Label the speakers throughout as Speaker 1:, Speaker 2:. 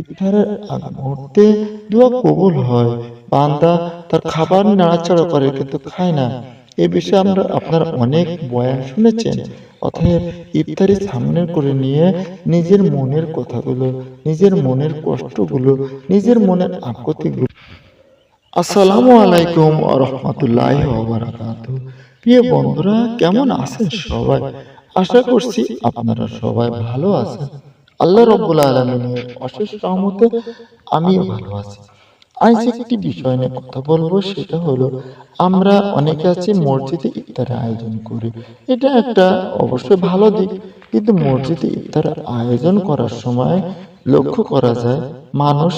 Speaker 1: ইফতারের আগ মুহূর্তে দোয়া কবুল হয়। বান্দা তার খাবার নাড়াচাড়া করে কিন্তু খায় না। এ বিষয়ে আপনারা অনেক বয়ান শুনেছেন। অতএব ইফতারি সামনে করে নিয়ে নিজের মনের কথাগুলো, নিজের মনের কষ্টগুলো, নিজের মনের আকুতিগুলো। আসসালামু আলাইকুম ওয়া রাহমাতুল্লাহি ওয়া বারাকাতুহু। প্রিয় বন্ধুরা, কেমন আছেন সবাই? আশা করছি আপনারা সবাই ভালো আছেন। আল্লাহ রাব্বুল আলামিনের অশেষ রহমতে আমিও ভালো আছি। আজ একটি বিষয় নিয়ে কথা বলবো, সেটা হলো আমরা অনেকে আছি মসজিদে ইফতারের আয়োজন করি। এটা একটা অবশ্যই ভালো দিক, কিন্তু মসজিদে ইফতারের আয়োজন করার সময় লক্ষ্য করা যায় মানুষ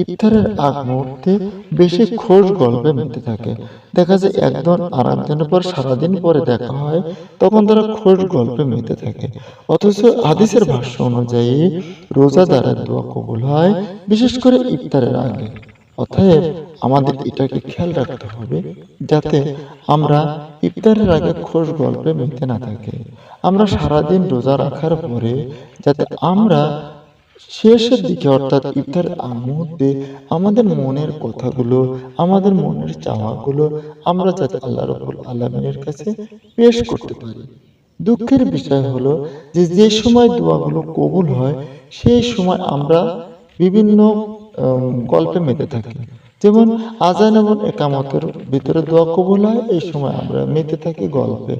Speaker 1: ইফতারের আগ মুহূর্তে বেশি খোশ গল্পে মেতে থাকে। দেখা যায় একজন আর একজনের পর সারাদিন পরে দেখা হয়, তখন তারা খোশ গল্পে মেতে থাকে। অথচ হাদিসের ভাষ্য অনুযায়ী রোজাদারের দোয়া কবুল হয় বিশেষ করে ইফতারের আগে। অতএব আমাদের এটাকে খেয়াল রাখতে হবে যাতে আমরা ইফতারের আগে খোশ গল্পে মেতে না থাকি। আমরা সারাদিন রোজা রাখার পরে যাতে আমরা শেষের দিকে অর্থাৎ ইফতার আগ মুহূর্তে আমাদের মনের কথাগুলো, আমাদের মনের চাওয়াগুলো আমরা যাতে আল্লাহ রাব্বুল আলামিনের কাছে পেশ করতে পারি। দুঃখের বিষয় হলো যে সময় দোয়াগুলো কবুল হয় সেই সময় আমরা বিভিন্ন গল্পে মেতে থাকি। যেমন আযান এবং একামতের ভিতরে দোয়া কবুল হয়, এই সময় আমরা মেতে থাকি গল্পে।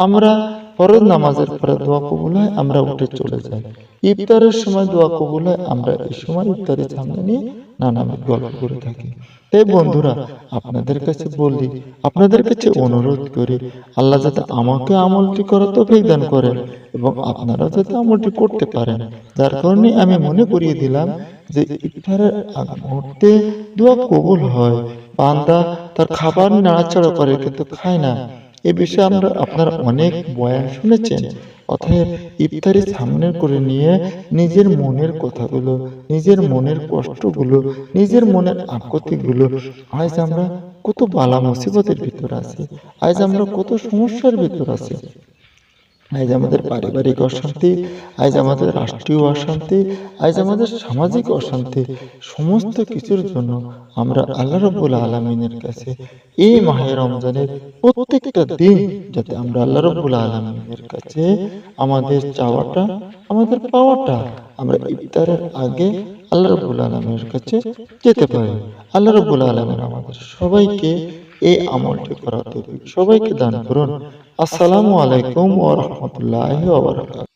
Speaker 1: আমরা ফরজ নামাজের পরে দোয়া কবুল হয়, আমরা উঠে চলে যাই। ইফতারের সময় দোয়া কবুল হয়, আমরা এই সময় ইফতারের সামনে নিয়ে নানাবিধ গল্প করে থাকি। তাই বন্ধুরা, আপনাদের কাছে বলি, আপনাদের কাছে অনুরোধ করি, আল্লাহ যাতে আমাকে আমলটি করার তৌফিক দান করেন এবং আপনারা যাতে আমলটি করতে পারেন। যার কারণে আমি মনে করিয়ে দিলাম যে ইফতারের আগ মুহূর্তে দোয়া কবুল হয়। বান্দা তার খাবার নাড়াচাড়া করে কিন্তু খায় না। এ বিষয়ে আপনারা অনেক বয়ান শুনেছেন। অতএব ইফতারি সামনে করে নিয়ে নিজের মনের কথাগুলো, নিজের মনের কষ্টগুলো, নিজের মনের আকুতিগুলো, আজ আমরা কত বালা মুসিবতের ভিতর আছি, আজ আমরা কত সমস্যার ভিতর আছি, আজ আমাদের পারিবারিক অশান্তি, আজ আমাদের রাষ্ট্রীয় অশান্তি, আজ আমাদের সামাজিক অশান্তি, সমস্ত কিছুর জন্য আমরা আল্লাহ রাব্বুল আলামিনের কাছে এই মাহে রমজানের প্রত্যেকটা দিন যাতে আমরা আল্লাহ রাব্বুল আলামিনের কাছে আমাদের চাওয়াটা, আমাদের পাওয়াটা আমরা ইফতারের আগে আল্লাহ রাব্বুল আলামিনের কাছে যেতে পারি। আল্লাহ রাব্বুল আলামিন আমাদের সবাইকে এই আমলটি করার তৌফিক সবাইকে দান করুন। আসসালামু আলাইকুম ওয়া রাহমাতুল্লাহি ওয়া বারাকাতুহু।